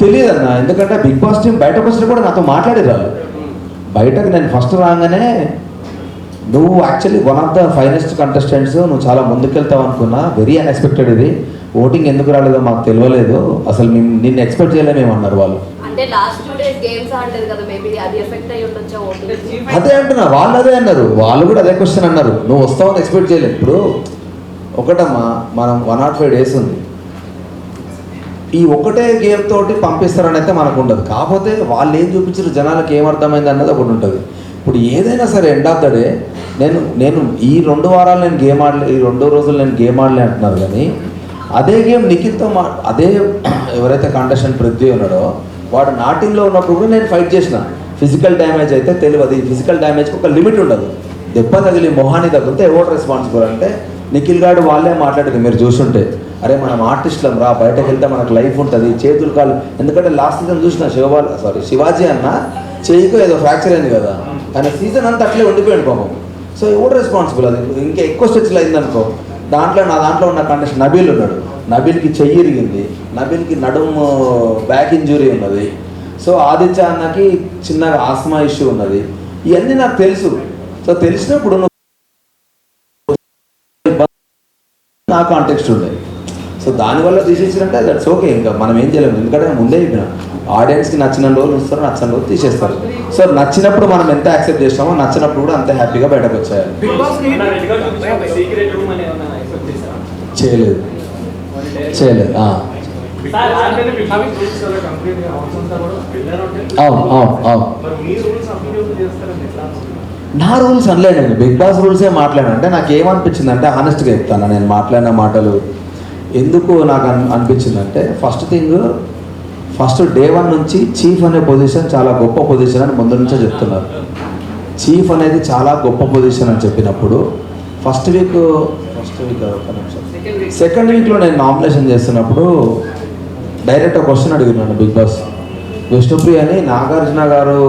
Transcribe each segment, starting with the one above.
తెలియదు అన్న, ఎందుకంటే బిగ్ బాస్ టీం బయటకు వచ్చినా కూడా నాతో మాట్లాడేవాళ్ళు. బయటకు నేను ఫస్ట్ రాగానే నువ్వు actually one of the finest contestants, నువ్వు చాలా ముందుకెళ్తావు అనుకున్నా, వెరీ అన్ఎక్స్పెక్టెడ్. ఇది ఓటింగ్ ఎందుకు రాలేదో మాకు తెలియలేదు, అసలు నిన్ను ఎక్స్పెక్ట్ చేయలేమేమన్నారు వాళ్ళు. అదే అంటున్నా, వాళ్ళు అదే అన్నారు, వాళ్ళు కూడా అదే క్వశ్చన్ అన్నారు, నువ్వు వస్తావని ఎక్స్పెక్ట్ చేయలేదు. ఇప్పుడు ఒకటమ్మా, మనం 105 days ఉంది, ఈ ఒకటే గేమ్ తోటి పంపిస్తారని అయితే మనకు ఉండదు. కాకపోతే వాళ్ళు ఏం చూపించారు, జనాలకు ఏమర్థమైంది అన్నది ఒకటి ఉంటుంది. ఇప్పుడు ఏదైనా సరే ఎండ్ ఆఫ్ ద డే నేను ఈ 2 వారాలు నేను గేమ్ ఆడలే, ఈ 2 రోజులు నేను గేమ్ ఆడలే అంటున్నారు, కానీ అదే గేమ్ నిఖిల్తో అదే ఎవరైతే కంటెస్టెంట్ పృథ్వీ ఉన్నాడో వాడు నా టీంలో ఉన్నప్పుడు కూడా నేను ఫైట్ చేసిన. ఫిజికల్ డ్యామేజ్ అయితే తెలియదు, ఈ ఫిజికల్ డ్యామేజ్కి ఒక లిమిట్ ఉండదు. దెబ్బ తగిలి మొహాన్ని తగిలితే ఎవరు రెస్పాన్సిబుల్ అంటే నిఖిల్ గారు వాళ్ళే మాట్లాడేది. మీరు చూసుంటే, అరే మనం ఆర్టిస్టులం రా, బయటకు వెళ్తే మనకు లైఫ్ ఉంటుంది, చేతులు కాలు. ఎందుకంటే లాస్ట్ సీజన్ చూసిన శివాజీ అన్న చేయికు ఏదో ఫ్రాక్చర్ అయింది కదా, కానీ సీజన్ అంతా అట్లే ఉండిపోయాడు పాపం. సో ఎవరు రెస్పాన్సిబుల్? అది ఇంకా ఎక్కువ స్టెచ్లు అయిందనుకో. నా దాంట్లో ఉన్న కంటెస్ట్ నబీల్ ఉన్నాడు, నబీల్కి చెయ్యి ఇరిగింది, నబీల్కి నడుము బ్యాక్ ఇంజురీ ఉన్నది. సో ఆదిత్య అన్నకి చిన్నగా ఆస్మా ఇష్యూ ఉన్నది. ఇవన్నీ నాకు తెలుసు. సో తెలిసినప్పుడు నా కాంటెక్స్ట్ ఉండేది. సో దానివల్ల తీసేసినట్టే దట్స్ ఓకే, ఇంకా మనం ఏం చేయలేము. ఎందుకంటే ముందే చెప్పిన, ఆడియన్స్కి నచ్చిన రోజులు వస్తారు, నచ్చిన రోజు తీసేస్తారు. సో నచ్చినప్పుడు మనం ఎంత యాక్సెప్ట్ చేస్తామో, నచ్చినప్పుడు కూడా అంతే హ్యాపీగా బయటకు వచ్చేయాలి. చేయలేదు. నా రూల్స్ అనలేనండి, బిగ్ బాస్ రూల్సే మాట్లాడాను. అంటే నాకు ఏమనిపించింది అంటే, హానెస్ట్గా చెప్తాను, నేను మాట్లాడిన మాటలు ఎందుకు నాకు అనిపించిందంటే, ఫస్ట్ డే 1 నుంచి చీఫ్ అనే పొజిషన్ చాలా గొప్ప పొజిషన్ అని ముందు నుంచే చెప్తున్నారు. చీఫ్ అనేది చాలా గొప్ప పొజిషన్ అని చెప్పినప్పుడు సెకండ్ వీక్లో నేను నామినేషన్ చేస్తున్నప్పుడు డైరెక్ట్ ఒక క్వశ్చన్ అడిగినాను బిగ్ బాస్. విష్ణుప్రియని నాగార్జున గారు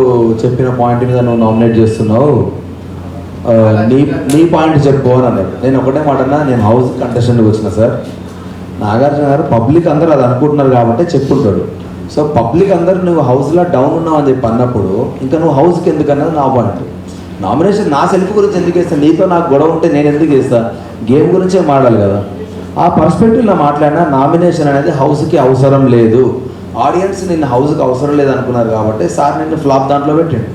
చెప్పిన పాయింట్ మీద నువ్వు నామినేట్ చేస్తున్నావు, నీ పాయింట్ చెప్పు అని అన్నాడు. నేను ఒకటే మాట అన్నా, నేను హౌస్ కంటెస్టెంట్కి వచ్చిన సార్. నాగార్జున గారు పబ్లిక్ అందరూ అది అనుకుంటున్నారు కాబట్టి చెప్పుకుంటాడు. సో పబ్లిక్ అందరూ నువ్వు హౌస్లో డౌన్ ఉన్నావు అని చెప్పి అన్నప్పుడు ఇంకా నువ్వు హౌస్కి ఎందుకన్నది నా పాయింట్. నామినేషన్ నా సెల్ఫ్ గురించి ఎందుకు వేస్తాను, నీతో నాకు గొడవ ఉంటే నేను ఎందుకు వేస్తాను, గేమ్ గురించే మాట్లాడాలి కదా. ఆ పర్స్పెక్టివ్లో మాట్లాడినా నామినేషన్ అనేది హౌస్కి అవసరం లేదు, ఆడియన్స్ నిన్ను హౌస్కి అవసరం లేదు అనుకున్నారు కాబట్టి సార్ నిన్ను ఫ్లాప్ దాంట్లో పెట్టండి.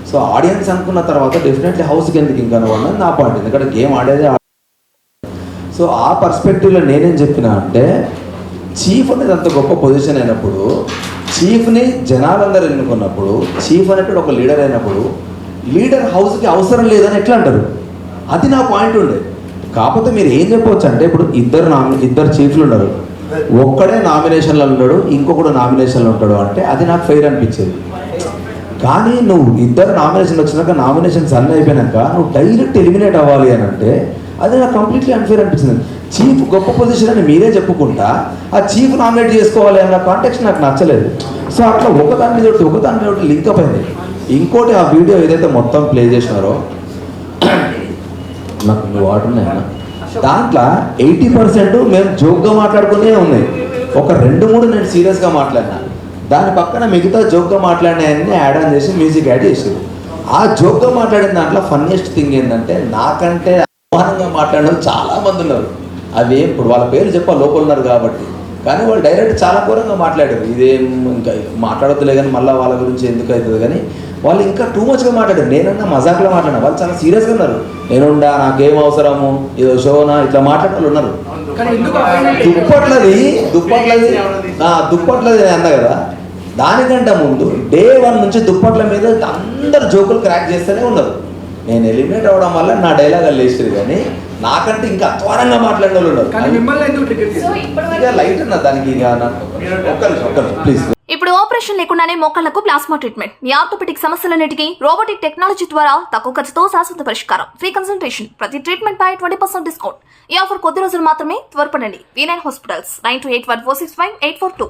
సో ఆడియన్స్ అనుకున్న తర్వాత డెఫినెట్లీ హౌస్కి ఎందుకు ఇంకా అన్నది నా పాయింట్, ఎందుకంటే గేమ్ ఆడేదే. సో ఆ పర్స్పెక్టివ్లో నేనేం చెప్పినా అంటే, చీఫ్ అనేది అంత గొప్ప పొజిషన్ అయినప్పుడు, చీఫ్ని జనాలందరూ ఎన్నుకున్నప్పుడు, చీఫ్ అనేటువంటి ఒక లీడర్ అయినప్పుడు, లీడర్ హౌస్కి అవసరం లేదని ఎట్లా అంటారు? అది నా పాయింట్ ఉండే. కాకపోతే మీరు ఏం చెప్పవచ్చు అంటే, ఇప్పుడు ఇద్దరు చీఫ్లు ఉన్నారు, ఒక్కడే నామినేషన్లో ఉంటాడు, ఇంకొకడు నామినేషన్లో ఉంటాడు అంటే అది నాకు ఫెయిర్ అనిపించేది. కానీ నువ్వు ఇద్దరు నామినేషన్ వచ్చినాక, నామినేషన్స్ అన్నీ అయిపోయినాక నువ్వు డైరెక్ట్ ఎలిమినేట్ అవ్వాలి అని అంటే అది నాకు కంప్లీట్లీ అన్ఫేర్ అనిపించింది. చీఫ్ గొప్ప పొజిషన్ అని మీరే చెప్పుకుంటా ఆ చీఫ్ నామినేట్ చేసుకోవాలి అన్న కాంటెక్స్ట్ నాకు నచ్చలేదు. సో అట్లా ఒకదాని మీద లింక్ అప్ అయింది. ఇంకోటి, ఆ వీడియో ఏదైతే మొత్తం ప్లే చేసినారో, నాకు నువ్వు వాడున్నాయన్నా, దాంట్లో 80% మేము జోక్గా మాట్లాడుకునే ఉన్నాయి, ఒక 2-3 నేను సీరియస్గా మాట్లాడినా, దాని పక్కన మిగతా జోక్గా మాట్లాడినాయన్నీ యాడ్ ఆన్ చేసి మ్యూజిక్ యాడ్ చేసారు. ఆ జోక్గా మాట్లాడిన దాంట్లో ఫన్నీయెస్ట్ థింగ్ ఏంటంటే, నాకంటే అవమానంగా మాట్లాడిన చాలామంది ఉన్నారు. అవి ఇప్పుడు వాళ్ళ పేరు చెప్పాలి, లోపల ఉన్నారు కాబట్టి, కానీ వాళ్ళు డైరెక్ట్ చాలా ఘోరంగా మాట్లాడారు. ఇదేం ఇంకా మాట్లాడొద్దులే కానీ మళ్ళీ వాళ్ళ గురించి ఎందుకు అవుతుంది, కానీ వాళ్ళు ఇంకా టూ మచ్గా మాట్లాడారు. నేనన్నా మజాక్లో మాట్లాడినా, వాళ్ళు చాలా సీరియస్గా ఉన్నారు. నేనుండా, నాకేం అవసరము, ఏదో షోనా, ఇట్లా మాట్లాడే వాళ్ళు ఉన్నారు. దుప్పట్లది అన్నా కదా, దానికంటే ముందు డే 1 నుంచి దుప్పట్ల మీద అందరు జోకులు క్రాక్ చేస్తూనే ఉన్నారు. నేను ఎలిమినేట్ అవ్వడం వల్ల నా డైలాగ్ లేచారు, కానీ నాకంటే ఇంకా అత్వారంగా మాట్లాడిన వాళ్ళు ఉన్నారు. లైట్ అన్న దానికి ప్లీజ్. ఇప్పుడు ఆపరేషన్ లేకుండానే మోకాళ్లకు ప్లాస్మా ట్రీట్మెంట్, మీ ఆర్థోపెటిక్ సమస్యలన్నిటికీ రోబోటిక్ టెక్నాలజీ ద్వారా తక్కువ ఖర్చుతో శాశ్వత పరిష్కారం, ఫ్రీ కన్సల్టేషన్, ప్రతి ట్రీట్మెంట్ పై 20% డిస్కౌంట్. ఈ ఆఫర్ కొద్ది రోజులు మాత్రమే, త్వరపడండి. V9 hospitals 9281465842.